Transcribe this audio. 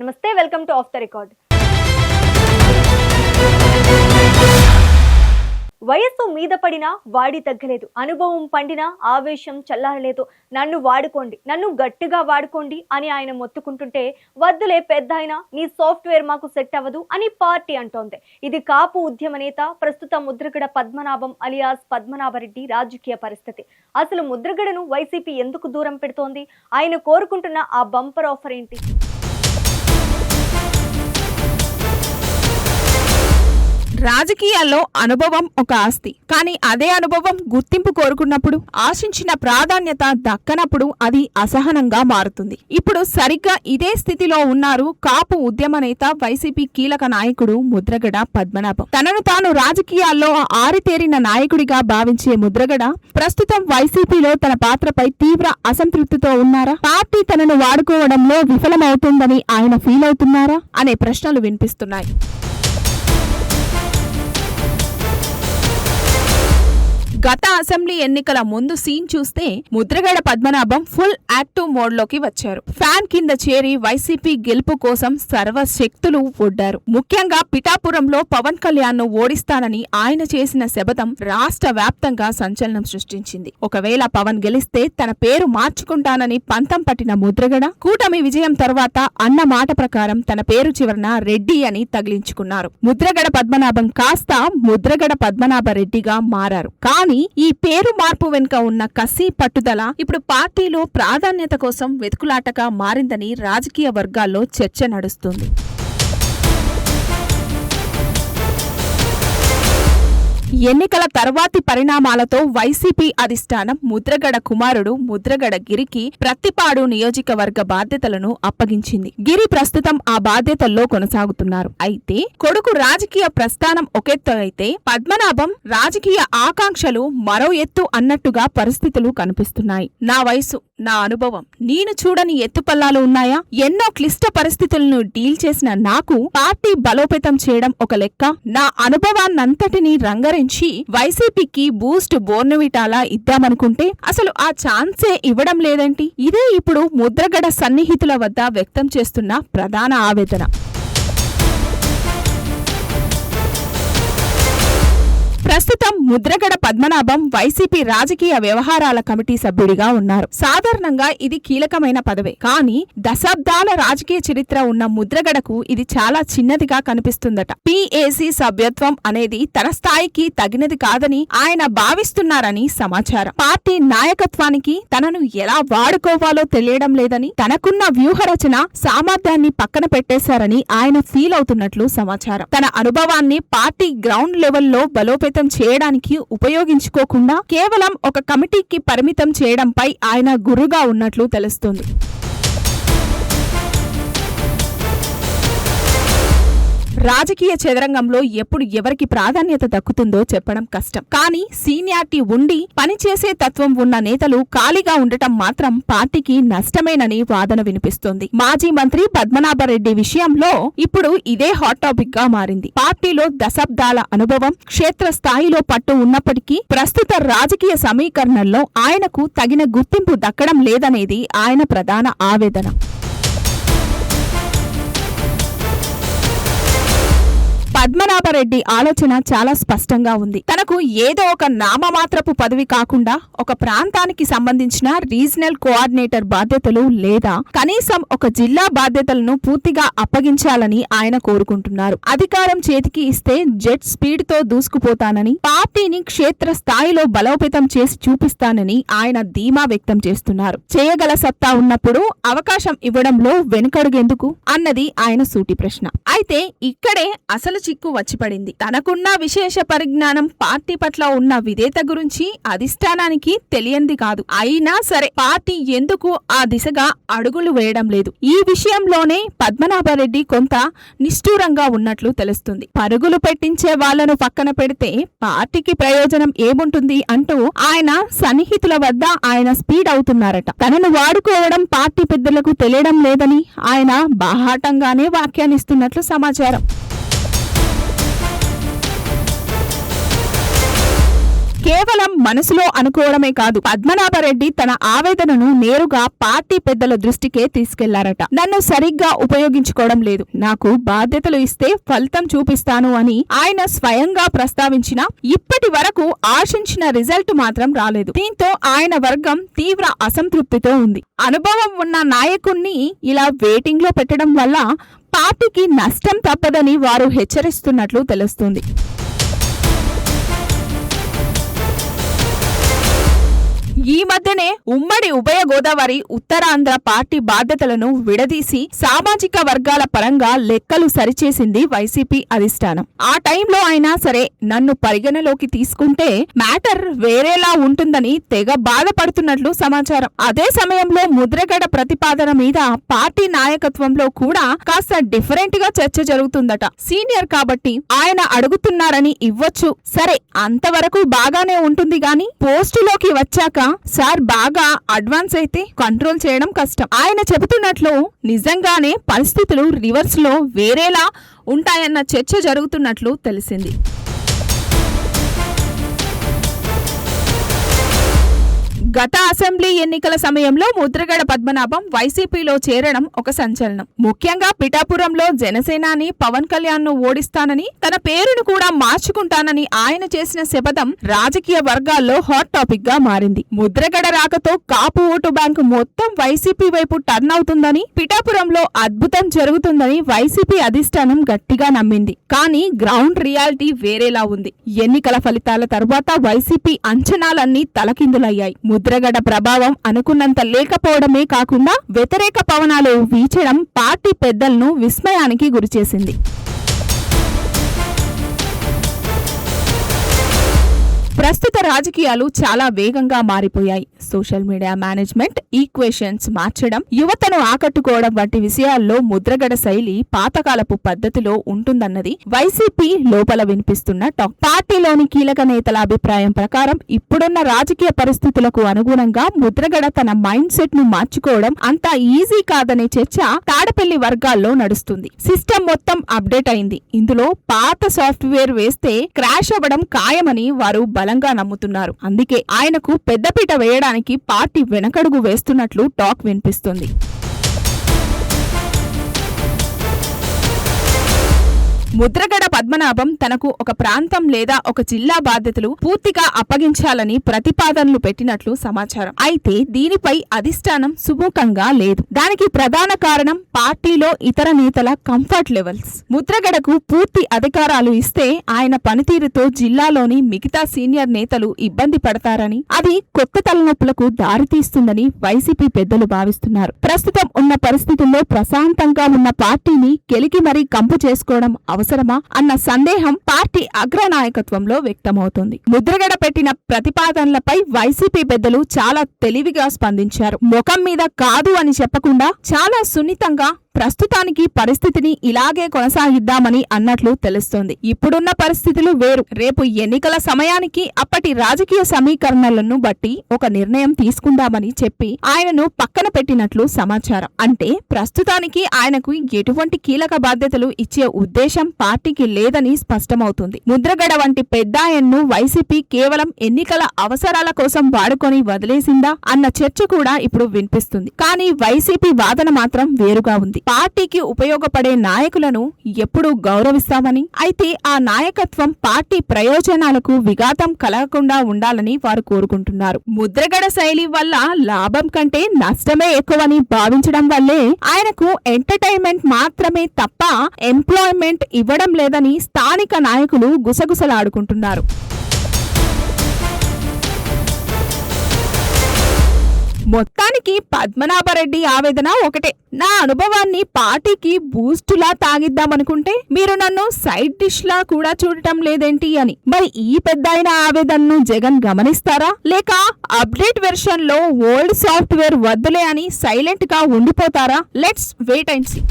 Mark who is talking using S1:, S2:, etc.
S1: నమస్తే, welcome to of the record. వయస్సు మీద పడినా వాడి తగ్గలేదు, అనుభవం పండినా ఆవేశం చల్లారలేదు. నన్ను వాడుకోండి, నన్ను గట్టిగా వాడుకోండి అని ఆయన మొత్తుకుంటుంటే, వద్దులే పెద్దాయన, నీ సాఫ్ట్వేర్ మాకు సెట్ అవ్వదు అని పార్టీ అంటోంది. ఇది కాపు ఉద్యమ నేత, ప్రస్తుత ముద్రగడ పద్మనాభం అలియాస్ పద్మనాభరెడ్డి రాజకీయ పరిస్థితి. అసలు ముద్రగడను వైసీపీ ఎందుకు దూరం పెడుతోంది? ఆయన కోరుకుంటున్న ఆ బంపర్ ఆఫర్ ఏంటి?
S2: రాజకీయాల్లో అనుభవం ఒక ఆస్తి, కానీ అదే అనుభవం గుర్తింపు కోరుకున్నప్పుడు, ఆశించిన ప్రాధాన్యత దక్కనప్పుడు అది అసహనంగా మారుతుంది. ఇప్పుడు సరిగ్గా ఇదే స్థితిలో ఉన్నారు కాపు ఉద్యమ నేత, వైసీపీ కీలక నాయకుడు ముద్రగడ పద్మనాభం. తనను తాను రాజకీయాల్లో ఆరితేరిన నాయకుడిగా భావించే ముద్రగడ ప్రస్తుతం వైసీపీలో తన పాత్రపై తీవ్ర అసంతృప్తితో ఉన్నారా? పార్టీ తనను వాడుకోవడంలో విఫలమవుతుందని ఆయన ఫీల్ అవుతున్నారా అనే ప్రశ్నలు వినిపిస్తున్నాయి. గత అసెంబ్లీ ఎన్నికల ముందు సీన్ చూస్తే ముద్రగడ పద్మనాభం ఫుల్ యాక్టివ్ మోడ్లోకి వచ్చారు. ఫ్యాన్ కింద చేరి వైసీపీ గెలుపు కోసం సర్వశక్తులు ఒడ్డారు. ముఖ్యంగా పిఠాపురంలో పవన్ కళ్యాణ్ ను ఓడిస్తానని ఆయన చేసిన శపథం రాష్ట్ర వ్యాప్తంగా సంచలనం సృష్టించింది. ఒకవేళ పవన్ గెలిస్తే తన పేరు మార్చుకుంటానని పంతం పట్టిన ముద్రగడ కూటమి విజయం తర్వాత అన్న మాట ప్రకారం తన పేరు చివరన రెడ్డి అని తగిలించుకున్నారు. ముద్రగడ పద్మనాభం కాస్త ముద్రగడ పద్మనాభరెడ్డిగా మారారు. కానీ ఈ పేరు మార్పు వెనుక ఉన్న కసి, పట్టుదల ఇప్పుడు పార్టీలో ప్రాధాన్యత కోసం వెతుకులాటగా మారిందని రాజకీయ వర్గాల్లో చర్చ నడుస్తుంది. ఎన్నికల తర్వాతి పరిణామాలతో వైసీపీ అధిష్టానం ముద్రగడ కుమారుడు ముద్రగడ గిరికి ప్రత్తిపాడు నియోజకవర్గ బాధ్యతలను అప్పగించింది. గిరి ప్రస్తుతం ఆ బాధ్యతల్లో కొనసాగుతున్నారు. అయితే కొడుకు రాజకీయ ప్రస్థానం ఒకెత్తు అయితే, పద్మనాభం రాజకీయ ఆకాంక్షలు మరో ఎత్తు అన్నట్టుగా పరిస్థితులు కనిపిస్తున్నాయి. నా వయసు, నా అనుభవం, నేను చూడని ఎత్తుపల్లాలు ఉన్నాయా? ఎన్నో క్లిష్ట పరిస్థితులను డీల్ చేసిన నాకు పార్టీ బలోపేతం చేయడం ఒక లెక్క. నా అనుభవాన్నంతటినీ రంగరించి వైసీపీకి బూస్ట్ బోర్నవిటాలా ఇద్దామనుకుంటే అసలు ఆ ఛాన్సే ఇవ్వడం లేదేంటి? ఇదే ఇప్పుడు ముద్రగడ సన్నిహితుల వద్ద వ్యక్తం చేస్తున్న ప్రధాన ఆవేదన. ప్రస్తుతం ముద్రగడ పద్మనాభం వైసీపీ రాజకీయ వ్యవహారాల కమిటీ సభ్యుడిగా ఉన్నారు. సాధారణంగా ఇది కీలకమైన పదవే, కానీ దశాబ్దాల రాజకీయ చరిత్ర ఉన్న ముద్రగడకు ఇది చాలా చిన్నదిగా కనిపిస్తుందట. పిఏసీ సభ్యత్వం అనేది తన స్థాయికి తగినది కాదని ఆయన భావిస్తున్నారని సమాచారం. పార్టీ నాయకత్వానికి తనను ఎలా వాడుకోవాలో తెలియడం లేదని, తనకున్న వ్యూహరచన సామర్థ్యాన్ని పక్కన పెట్టేశారని ఆయన ఫీల్ అవుతున్నట్లు సమాచారం. తన అనుభవాన్ని పార్టీ గ్రౌండ్ లెవెల్లో బలోపేతం చేయడానికి ఉపయోగించుకోకుండా కేవలం ఒక కమిటీకి పరిమితం చేయడంపై ఆయన గురుగా ఉన్నట్లు తెలుస్తోంది. రాజకీయ చదరంగంలో ఎప్పుడు ఎవరికి ప్రాధాన్యత దక్కుతుందో చెప్పడం కష్టం. కానీ సీనియారిటీ ఉండి పనిచేసే తత్వం ఉన్న నేతలు ఖాళీగా ఉండటం మాత్రం పార్టీకి నష్టమేనని వాదన వినిపిస్తోంది. మాజీ మంత్రి పద్మనాభరెడ్డి విషయంలో ఇప్పుడు ఇదే హాట్ టాపిక్ గా మారింది. పార్టీలో దశాబ్దాల అనుభవం, క్షేత్రస్థాయిలో పట్టు ఉన్నప్పటికీ ప్రస్తుత రాజకీయ సమీకరణల్లో ఆయనకు తగిన గుర్తింపు దక్కడం లేదనేది ఆయన ప్రధాన ఆవేదన. పద్మనాభరెడ్డి ఆలోచన చాలా స్పష్టంగా ఉంది. తనకు ఏదో ఒక నామమాత్రపు పదవి కాకుండా ఒక ప్రాంతానికి సంబంధించిన రీజనల్ కోఆర్డినేటర్ బాధ్యతలు లేదా కనీసం ఒక జిల్లా బాధ్యతలను పూర్తిగా అప్పగించాలని ఆయన కోరుకుంటున్నారు. అధికారం చేతికి ఇస్తే జెట్ స్పీడ్ తో దూసుకుపోతానని, పార్టీని క్షేత్ర స్థాయిలో బలోపేతం చేసి చూపిస్తానని ఆయన ధీమా వ్యక్తం చేస్తున్నారు. చేయగల సత్తా ఉన్నప్పుడు అవకాశం ఇవ్వడంలో వెనుకడుగెందుకు అన్నది ఆయన సూటి ప్రశ్న. అయితే ఇక్కడే అసలు చిక్కు వచ్చిపడింది. తనకున్న విశేష పరిజ్ఞానం, పార్టీ పట్ల ఉన్న విధేయత గురించి అధిష్టానానికి తెలియంది కాదు. అయినా సరే పార్టీ ఎందుకు ఆ దిశగా అడుగులు వేయడం లేదు? ఈ విషయంలోనే పద్మనాభరెడ్డి కొంత నిష్ఠూరంగా ఉన్నట్లు తెలుస్తుంది. పరుగులు పెట్టించే వాళ్లను పక్కన పెడితే పార్టీకి ప్రయోజనం ఏముంటుంది అంటూ ఆయన సన్నిహితుల వద్ద ఆయన స్పీడ్ అవుతున్నారట. తనను వాడుకోవడం పార్టీ పెద్దలకు తెలియడం లేదని ఆయన బాహాటంగానే వ్యాఖ్యానిస్తున్నట్లు సమాచారం. కేవలం మనసులో అనుకోవడమే కాదు, పద్మనాభరెడ్డి తన ఆవేదనను నేరుగా పార్టీ పెద్దల దృష్టికే తీసుకెళ్లారట. నన్ను సరిగ్గా ఉపయోగించుకోవడం లేదు, నాకు బాధ్యతలు ఇస్తే ఫలితం చూపిస్తాను అని ఆయన స్వయంగా ప్రస్తావించినా ఇప్పటి వరకు ఆశించిన రిజల్ట్ మాత్రం రాలేదు. దీంతో ఆయన వర్గం తీవ్ర అసంతృప్తితో ఉంది. అనుభవం ఉన్న నాయకుణ్ణి ఇలా వెయిటింగ్ లో పెట్టడం వల్ల పార్టీకి నష్టం తప్పదని వారు హెచ్చరిస్తున్నట్లు తెలుస్తుంది. ఈ మధ్యనే ఉమ్మడి ఉభయ గోదావరి ఉత్తరాంధ్ర పార్టీ బాధ్యతలను విడదీసి సామాజిక వర్గాల పరంగా లెక్కలు సరిచేసింది వైసీపీ అధిష్టానం. ఆ టైంలో అయినా సరే నన్ను పరిగణలోకి తీసుకుంటే మ్యాటర్ వేరేలా ఉంటుందని తెగ బాధపడుతున్నట్లు సమాచారం. అదే సమయంలో ముద్రగడ ప్రతిపాదన మీద పార్టీ నాయకత్వంలో కూడా కాస్త డిఫరెంట్ గా చర్చ జరుగుతుందట. సీనియర్ కాబట్టి ఆయన అడుగుతున్నారని ఇవ్వచ్చు, సరే అంతవరకు బాగానే ఉంటుంది గాని పోస్టులోకి వచ్చాక సార్ బాగా అడ్వాన్స్ అయితే కంట్రోల్ చేయడం కష్టం. ఆయన చెబుతున్నట్లు నిజంగానే పరిస్థితులు రివర్స్ లో వేరేలా ఉంటాయన్న చర్చ జరుగుతున్నట్లు తెలిసింది. గత అసెంబ్లీ ఎన్నికల సమయంలో ముద్రగడ పద్మనాభం వైసీపీలో చేరడం ఒక సంచలనం. ముఖ్యంగా పిఠాపురంలో జనసేనాని పవన్ కళ్యాణ్ ను ఓడిస్తానని, తన పేరును కూడా మార్చుకుంటానని ఆయన చేసిన శపథం రాజకీయ వర్గాల్లో హాట్ టాపిక్ గా మారింది. ముద్రగడ రాకతో కాపు ఓటు బ్యాంకు మొత్తం వైసీపీ వైపు టర్న్ అవుతుందని, పిఠాపురంలో అద్భుతం జరుగుతుందని వైసీపీ అధిష్టానం గట్టిగా నమ్మింది. కానీ గ్రౌండ్ రియాలిటీ వేరేలా ఉంది. ఎన్నికల ఫలితాల తర్వాత వైసీపీ అంచనాలన్నీ తలకిందులయ్యాయి. ముద్రగడ ప్రభావం అనుకున్నంత లేకపోవడమే కాకుండా వ్యతిరేక పవనాలు వీచడం పార్టీ పెద్దలను విస్మయానికి గురిచేసింది. ప్రస్తుత రాజకీయాలు చాలా వేగంగా మారిపోయాయి. సోషల్ మీడియా మేనేజ్మెంట్, ఈక్వేషన్స్ మార్చడం, యువతను ఆకట్టుకోవడం వంటి విషయాల్లో ముద్రగడ శైలి పాతకాలపు పద్ధతిలో ఉంటుందన్నది వైసీపీ లోపల వినిపిస్తున్న టాక్. పార్టీలోని కీలక నేతల అభిప్రాయం ప్రకారం ఇప్పుడున్న రాజకీయ పరిస్థితులకు అనుగుణంగా ముద్రగడ తన మైండ్ సెట్ ను మార్చుకోవడం అంత ఈజీ కాదనే చర్చ తాడపల్లి వర్గాల్లో నడుస్తుంది. సిస్టమ్ మొత్తం అప్డేట్ అయింది, ఇందులో పాత సాఫ్ట్వేర్ వేస్తే క్రాష్ అవ్వడం ఖాయమని వారు బలంగా నమ్ముతున్నారు. అందుకే ఆయనకు పెద్దపీట వేయడానికి పార్టీ వెనకడుగు వేస్తున్నట్లు టాక్ వినిపిస్తుంది. ముద్రగడ పద్మనాభం తనకు ఒక ప్రాంతం లేదా ఒక జిల్లా బాధ్యతలు పూర్తిగా అప్పగించాలని ప్రతిపాదనలు పెట్టినట్లు సమాచారం. అయితే దీనిపై అధిష్టానం సుముఖంగా లేదు. దానికి ప్రధాన కారణం పార్టీలో ఇతర నేతల కంఫర్ట్ లెవెల్స్. ముద్రగడకు పూర్తి అధికారాలు ఇస్తే ఆయన పనితీరుతో జిల్లాలోని మిగతా సీనియర్ నేతలు ఇబ్బంది పడతారని, అది కొత్త తలనొప్పులకు దారితీస్తుందని వైసీపీ పెద్దలు భావిస్తున్నారు. ప్రస్తుతం ఉన్న పరిస్థితుల్లో ప్రశాంతంగా ఉన్న పార్టీని కెలికి మరీ కంపు చేసుకోవడం అవసరమా అన్న సందేహం పార్టీ అగ్రనాయకత్వంలో వ్యక్తమవుతోంది. ముద్రగడ పెట్టిన ప్రతిపాదనలపై వైసీపీ పెద్దలు చాలా తెలివిగా స్పందించారు. ముఖం మీద కాదు అని చెప్పకుండా చాలా సున్నితంగా ప్రస్తుతానికి పరిస్థితిని ఇలాగే కొనసాగిద్దామని అన్నట్లు తెలుస్తోంది. ఇప్పుడున్న పరిస్థితులు వేరు. రేపు ఎన్నికల సమయానికి అప్పటి రాజకీయ సమీకరణలను బట్టి ఒక నిర్ణయం తీసుకుందామని చెప్పి ఆయనను పక్కన పెట్టినట్లు సమాచారం. అంటే ప్రస్తుతానికి ఆయనకు ఎటువంటి కీలక బాధ్యతలు ఇచ్చే ఉద్దేశం పార్టీకి లేదని స్పష్టమవుతుంది. ముద్రగడ వంటి పెద్దాయన్ను వైసీపీ కేవలం ఎన్నికల అవసరాల కోసం వాడుకొని వదిలేసిందా అన్న చర్చ కూడా ఇప్పుడు వినిపిస్తుంది. కానీ వైసీపీ వాదన మాత్రం వేరుగా ఉంది. పార్టీకి ఉపయోగపడే నాయకులను ఎప్పుడూ గౌరవిస్తామని, అయితే ఆ నాయకత్వం పార్టీ ప్రయోజనాలకు విఘాతం కలగకుండా ఉండాలని వారు కోరుకుంటున్నారు. ముద్రగడ శైలి వల్ల లాభం కంటే నష్టమే ఎక్కువని భావించడం వల్లే ఆయనకు ఎంటర్టైన్మెంట్ మాత్రమే తప్ప ఎంప్లాయ్మెంట్ ఇవ్వడం లేదని స్థానిక నాయకులు గుసగుసలాడుకుంటున్నారు. మొత్తానికి పద్మనాభరెడ్డి ఆవేదన ఒకటే, నా అనుభవాన్ని పార్టీకి బూస్టులా తాగిద్దామనుకుంటే మీరు నన్ను సైడ్ డిష్ లా కూడా చూడటం లేదేంటి అని. మరి ఈ పెద్దాయన ఆవేదనను జగన్ గమనిస్తారా, లేక అప్డేట్ వెర్షన్ లో ఓల్డ్ సాఫ్ట్వేర్ వద్దులే అని సైలెంట్ గా ఉండిపోతారా? Let's wait and see.